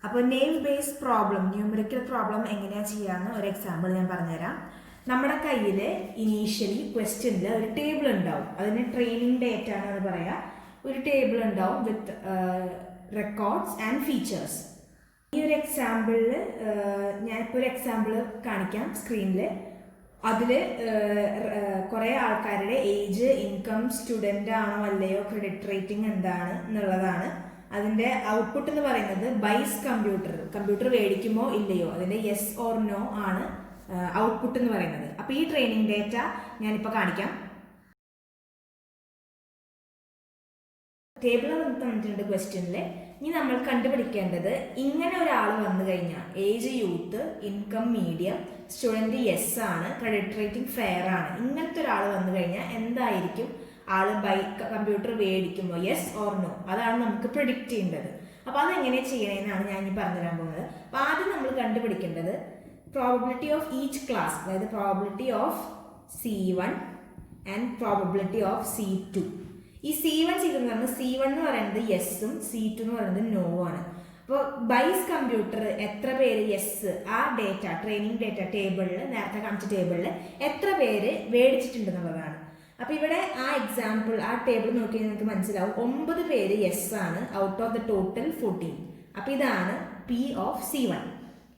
അപ്പോൾ നെയിവ് base problem, numerical problem എങ്ങനെയാണ് ചെയ്യാമെന്ന് ഒരു എക്സാമ്പിൾ ഞാൻ പറഞ്ഞുതരാം. നമ്മുടെ കയ്യിൽ ഇനീഷ്യലി ക്വസ്റ്റ്യനിൽ ഒരു ടേബിൾ ഉണ്ടാവും, അതിന് ട്രെയിനിങ് ഡേറ്റ എന്ന് പറയാം. ഒരു ടേബിൾ ഉണ്ടാവും വിത്ത് റെക്കോർഡ്സ് ആൻഡ് ഫീച്ചേഴ്സ്. ഈ ഒരു എക്സാമ്പിളിൽ ഞാനിപ്പോൾ ഒരു എക്സാമ്പിൾ കാണിക്കാം സ്ക്രീനിൽ. അതിൽ കുറേ ആൾക്കാരുടെ ഏജ്, ഇൻകം, സ്റ്റുഡൻ്റ് ആണോ അല്ലയോ, ക്രെഡിറ്റ് റേറ്റിംഗ് എന്താണ് എന്നുള്ളതാണ്. അതിൻ്റെ ഔട്ട്പുട്ട് എന്ന് പറയുന്നത് ബൈസ് കമ്പ്യൂട്ടർ മേടിക്കുമോ ഇല്ലയോ, അതിൻ്റെ യെസ് ഓർ നോ ആണ് ഔട്ട്പുട്ട് എന്ന് പറയുന്നത്. അപ്പോൾ ഈ ട്രെയിനിങ് ഡേറ്റ ഞാനിപ്പോൾ കാണിക്കാം. ടേബിൾ തന്നിട്ടുണ്ട് ക്വസ്റ്റ്യനിൽ. ഇനി നമ്മൾ കണ്ടുപിടിക്കേണ്ടത്, ഇങ്ങനെ ഒരാൾ വന്നു കഴിഞ്ഞാൽ age youth, income medium, student yes ആണ്, ക്രെഡിറ്റ് റേറ്റിംഗ് ഫെയർ ആണ്, ഇങ്ങനത്തെ ഒരാൾ വന്നു കഴിഞ്ഞാൽ എന്തായിരിക്കും ആൾ കമ്പ്യൂട്ടർ മേടിക്കുമോ, യെസ് ഓർ നോ, അതാണ് നമുക്ക് പ്രിഡിക്റ്റ് ചെയ്യേണ്ടത്. അപ്പോൾ അതെങ്ങനെ ചെയ്യണമെന്നാണ് ഞാൻ ഇനി പറഞ്ഞുതരാൻ പോകുന്നത്. അപ്പോൾ ആദ്യം നമ്മൾ കണ്ടുപിടിക്കേണ്ടത് പ്രോബബിലിറ്റി ഓഫ് ഈച്ച് ക്ലാസ്, അതായത് probability of C1 and probability of C2. ഈ C1 C2 എന്ന് പറയുന്നത്, C1 എന്ന് പറയുന്നത് യെസ്സും C2 എന്ന് പറയുന്നത് നോ ആണ്. അപ്പോൾ ബൈസ് കമ്പ്യൂട്ടർ എത്ര പേര് യെസ്, ആ ഡേറ്റ ട്രെയിനിങ് ഡേറ്റ ടേബിളിൽ, നേരത്തെ കാണിച്ച ടേബിളിൽ എത്ര പേര് മേടിച്ചിട്ടുണ്ടെന്നുള്ളതാണ്. അപ്പോൾ ഇവിടെ ആ എക്സാമ്പിൾ, ആ ടേബിൾ നോക്കി നിങ്ങൾക്ക് മനസ്സിലാവും 9 പേര് യെസ് ആണ് ഔട്ട് ഓഫ് ദ ടോട്ടൽ 14. അപ്പോൾ ഇതാണ് P ഓഫ് C1.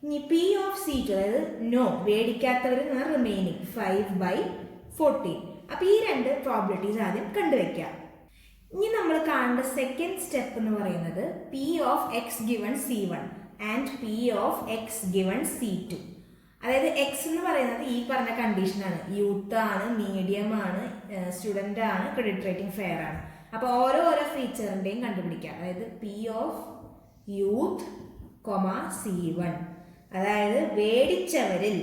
ഇനി P ഓഫ് C2, അതായത് നോ, മേടിക്കാത്തവർ എന്ന് പറഞ്ഞാൽ റിമൈനിങ് 5/14. അപ്പോൾ ഈ രണ്ട് പ്രോബിലിറ്റീസ് ആദ്യം കണ്ടുവയ്ക്കുക. ഇനി നമ്മൾ കാണേണ്ട സെക്കൻഡ് സ്റ്റെപ്പ് എന്ന് പറയുന്നത് P of X given C1 and P of X given C2. അതായത് എക്സ് എന്ന് പറയുന്നത് ഈ പറഞ്ഞ കണ്ടീഷനാണ്, യൂത്ത് ആണ്, മീഡിയം ആണ്, സ്റ്റുഡൻ്റ് ആണ്, ക്രെഡിറ്റ് റേറ്റിംഗ് ഫെയർ ആണ്. അപ്പോൾ ഓരോ ഫീച്ചറിൻ്റെയും കണ്ടുപിടിക്കുക. അതായത് P ഓഫ് യൂത്ത്, C1, അതായത് മേടിച്ചവരിൽ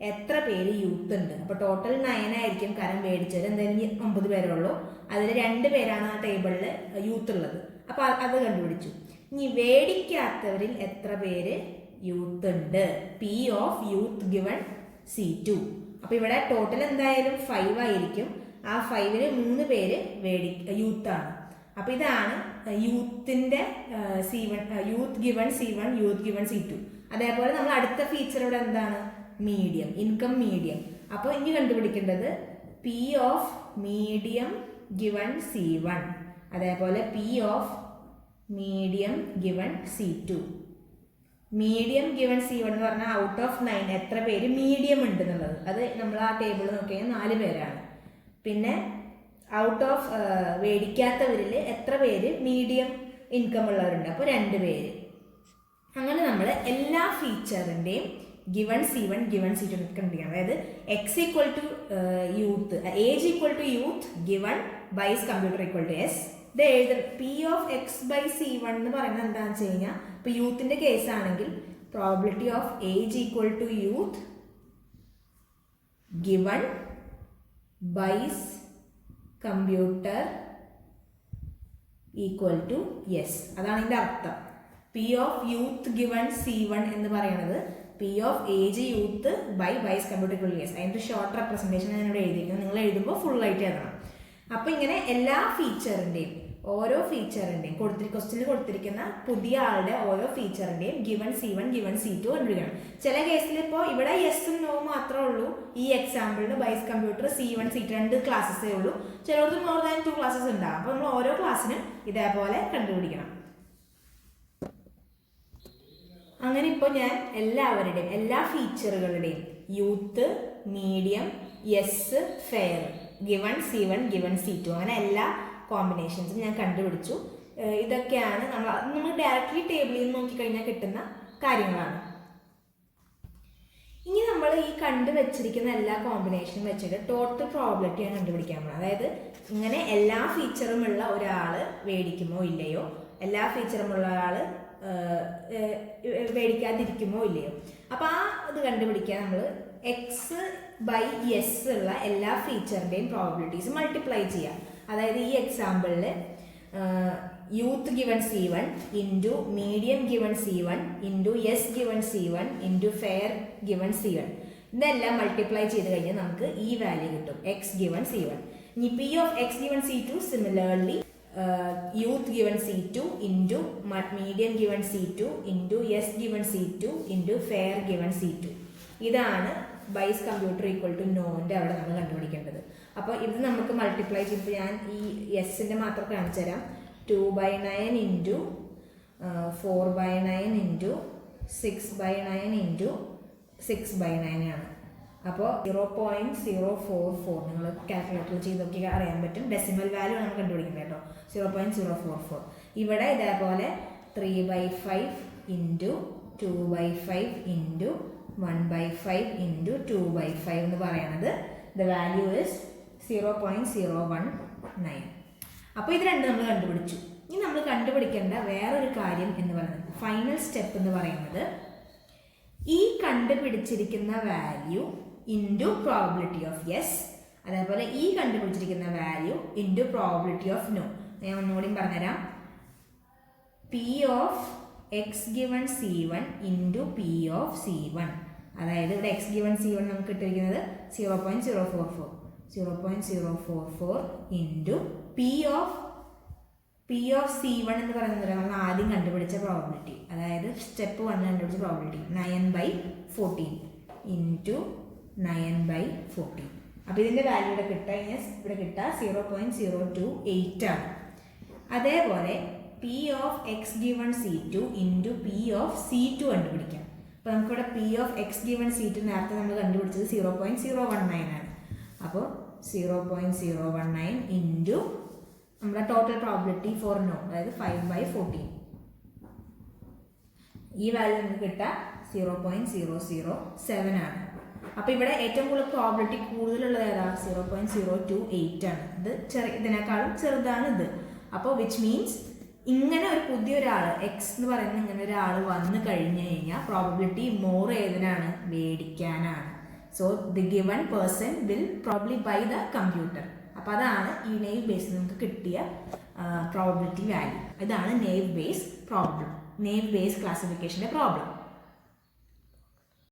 എത്ര പേര് യൂത്ത് ഉണ്ട്. അപ്പോൾ ടോട്ടൽ 9 ആയിരിക്കും, കാരണം മേടിച്ചവർ എന്തായാലും 9 പേരുള്ളൂ. അതിൽ 2 പേരാണ് ആ ടേബിളിൽ യൂത്ത് ഉള്ളത്. അപ്പോൾ അത് കണ്ടുപിടിച്ചു. ഇനി മേടിക്കാത്തവരിൽ എത്ര പേര് യൂത്ത് ഉണ്ട്, P of youth given C2. അപ്പോൾ ഇവിടെ ടോട്ടൽ എന്തായാലും 5 ആയിരിക്കും. ആ 5-ൽ 3 പേര് യൂത്താണ്. അപ്പോൾ ഇതാണ് യൂത്തിൻ്റെ C1, youth given C1, youth given C2. അതേപോലെ നമ്മൾ അടുത്ത ഫീച്ചർ ഇവിടെ എന്താണ്, മീഡിയം, ഇൻകം മീഡിയം. അപ്പോൾ ഇനി കണ്ടുപിടിക്കേണ്ടത് P of medium given C1, അതേപോലെ P of medium given C2. Medium given C1 എന്ന് പറഞ്ഞാൽ ഔട്ട് ഓഫ് 9 എത്ര പേര് മീഡിയം ഉണ്ട് എന്നുള്ളത്. അത് നമ്മൾ ആ ടേബിൾ നോക്കിയാൽ 4 പേരാണ്. പിന്നെ ഔട്ട് ഓഫ് മേടിക്കാത്തവരിൽ എത്ര പേര് മീഡിയം ഇൻകം ഉള്ളവരുണ്ട്, അപ്പോൾ 2 പേര്. അങ്ങനെ നമ്മൾ എല്ലാ ഫീച്ചറിൻ്റെയും ഗിവൺ C1 ഗിവൺ C2 കണ്ടുപിടിക്കണം. അതായത് X equal to youth, age equal to youth given buys computer equal to yes. ഇത് എഴുതുന്നത് P of X by C1 എന്ന് പറയുന്നത് എന്താണെന്ന് വെച്ച് കഴിഞ്ഞാൽ, ഇപ്പോൾ യൂത്തിൻ്റെ കേസ് ആണെങ്കിൽ probability of age equal to youth given buys computer equal to yes, അതാണ് ഇതിൻ്റെ അർത്ഥം. P of youth given C1 എന്ന് പറയുന്നത് P of age youth by buys computer equal to yes. അതിൻ്റെ ഷോർട്ട് റെപ്രസെൻറ്റേഷൻ ഞാൻ ഇവിടെ എഴുതിയിരിക്കുന്നത്, നിങ്ങൾ എഴുതുമ്പോൾ ഫുള്ളായിട്ട് എഴുതണം. അപ്പോൾ ഇങ്ങനെ എല്ലാ ഫീച്ചറിൻ്റെയും, ഓരോ ഫീച്ചറിൻ്റെയും ക്വസ്റ്റ്യനിൽ കൊടുത്തിരിക്കുന്ന പുതിയ ആളുടെ ഓരോ ഫീച്ചറിൻ്റെയും ഗിവൺ C1 ഗിവൺ C2 കണ്ടുപിടിക്കണം. ചില കേസിൽ ഇപ്പോൾ ഇവിടെ യെസും നോ മാത്രമേ ഉള്ളൂ. ഈ എക്സാമ്പിളിന് ബൈസ് കമ്പ്യൂട്ടർ C1 C2 2 ക്ലാസ്സസേ ഉള്ളൂ. ചിലർക്ക് മോർ ദാൻ 2 ക്ലാസ്സസ് ഉണ്ടാകും. അപ്പോൾ നമ്മൾ ഓരോ ക്ലാസ്സിനും ഇതേപോലെ കണ്ടുപിടിക്കണം. അങ്ങനെ ഇപ്പോൾ ഞാൻ എല്ലാവരുടെയും, എല്ലാ ഫീച്ചറുകളുടെയും youth, medium, yes, fair, given C1 given C2, അങ്ങനെ എല്ലാ കോമ്പിനേഷൻസും ഞാൻ കണ്ടുപിടിച്ചു. ഇതൊക്കെയാണ് നമ്മൾ ഡയറക്റ്റ്ലി ടേബിളിൽ നിന്ന് നോക്കിക്കഴിഞ്ഞാൽ കിട്ടുന്ന കാര്യങ്ങളാണ്. ഇനി നമ്മൾ ഈ കണ്ടുവച്ചിരിക്കുന്ന എല്ലാ കോമ്പിനേഷനും വെച്ചിട്ട് ടോട്ടൽ പ്രോബിലിറ്റി ആണ് കണ്ടുപിടിക്കാൻ പോകുന്നത്. അതായത് ഇങ്ങനെ എല്ലാ ഫീച്ചറുമുള്ള ഒരാൾ മേടിക്കുമോ ഇല്ലയോ, എല്ലാ ഫീച്ചറുമുള്ള ആൾ മേടിക്കാതിരിക്കുമോ ഇല്ലയോ. അപ്പോൾ ആ ഇത് കണ്ടുപിടിക്കാൻ നമ്മൾ എക്സ് ബൈ എസ് ഉള്ള എല്ലാ ഫീച്ചറിൻ്റെയും പ്രോബിലിറ്റീസ് മൾട്ടിപ്ലൈ ചെയ്യാം. അതായത് ഈ എക്സാമ്പിളിൽ youth given C1 into medium given C1 into yes given C1 into fair given C1, ഇതെല്ലാം മൾട്ടിപ്ലൈ ചെയ്ത് കഴിഞ്ഞാൽ നമുക്ക് ഈ വാല്യൂ കിട്ടും, എക്സ് ഗിവൺ C1. ഇനി P of X given C2 similarly youth given C2 into median given C2 into S given C2 into fair given C2. ഇതാണ് ബൈസ് computer equal to നോന്റെ അവിടെ നമ്മൾ കണ്ടുപിടിക്കേണ്ടത്. അപ്പോൾ ഇത് നമുക്ക് മൾട്ടിപ്ലൈ ചെയ്യുമ്പോൾ ഞാൻ ഈ എസിൻ്റെ മാത്രം കാണിച്ചു തരാം. 2/9 ഇൻറ്റു 4/9 ഇൻറ്റു 6/9 ഇൻറ്റു 6/9 ആണ്. അപ്പോൾ 0.044 നിങ്ങൾ കാൽക്കുലേറ്റർ ചെയ്തൊക്കെ അറിയാൻ പറ്റും. ഡെസിമൽ വാല്യൂ ആണ് നമ്മൾ കണ്ടുപിടിക്കുന്നത് കേട്ടോ. 0.044. ഇവിടെ ഇതേപോലെ 3/5 ഇൻറ്റു 2/5 ഇൻറ്റു 1/5 ഇൻറ്റു 2/5 എന്ന് പറയുന്നത് ദ വാല്യൂ ഇസ് 0.019. അപ്പോൾ ഇത് രണ്ട് നമ്മൾ കണ്ടുപിടിച്ചു. ഇനി നമ്മൾ കണ്ടുപിടിക്കേണ്ട വേറൊരു കാര്യം എന്ന് പറയുന്നത് ഫൈനൽ സ്റ്റെപ്പ് എന്ന് പറയുന്നത് ഈ കണ്ടുപിടിച്ചിരിക്കുന്ന value into probability of yes, അതേപോലെ ഈ കണ്ടുപിടിച്ചിരിക്കുന്ന value into probability of no. ഞാൻ ഒന്നുകൂടിയും പറഞ്ഞുതരാം. P of X given C1 into P of C1, അതായത് ഇവിടെ എക്സ് ഗിവൺ C1 നമുക്ക് കിട്ടിയിരിക്കുന്നത് 0.044 ഇൻറ്റു പി ഓഫ് C1 എന്ന് പറയുന്നത് നമ്മൾ ആദ്യം കണ്ടുപിടിച്ച പ്രോബിലിറ്റി, അതായത് സ്റ്റെപ്പ് 1 കണ്ടുപിടിച്ച പ്രോബിലിറ്റി 9/14 ഇൻറ്റു 9/14. അപ്പോൾ ഇതിൻ്റെ വാല്യൂ ഇവിടെ കിട്ടുക 0.028 ആണ്. അതേപോലെ P of X given C2 into P of C2 കണ്ടുപിടിക്കാം. അപ്പോൾ നമുക്കിവിടെ P of X given C2 നേരത്തെ നമ്മൾ കണ്ടുപിടിച്ചത് 0.019 ആണ്. അപ്പോൾ 0.019 ഇൻറ്റു നമ്മുടെ ടോട്ടൽ പ്രോബിലിറ്റി ഫോർ നോ, അതായത് 5/14. ഈ വാല്യൂ നമുക്ക് കിട്ടുക 0.007 ആണ്. അപ്പോൾ ഇവിടെ ഏറ്റവും കൂടുതൽ പ്രോബിലിറ്റി കൂടുതലുള്ളത് ഏതാ? 0.028 ആണ്. ഇതിനേക്കാളും ചെറുതാണ് ഇത്. അപ്പോൾ വിച്ച് മീൻസ് ഇങ്ങനെ ഒരു പുതിയൊരാൾ എക്സ് എന്ന് പറയുന്ന ഇങ്ങനെ ഒരാൾ വന്നു കഴിഞ്ഞു കഴിഞ്ഞാൽ പ്രോബിലിറ്റി മോർ ഏതിനാണ്? മേടിക്കാനാണ്. So the given person will probably buy the computer. അപ്പോൾ അതാണ് ഈ നെയ്വ് ബേസിൽ നമുക്ക് കിട്ടിയ പ്രോബിലിറ്റി വാല്യൂ. ഇതാണ് നെയ്വ് ബേസ് ക്ലാസിഫിക്കേഷൻ്റെ പ്രോബ്ലം.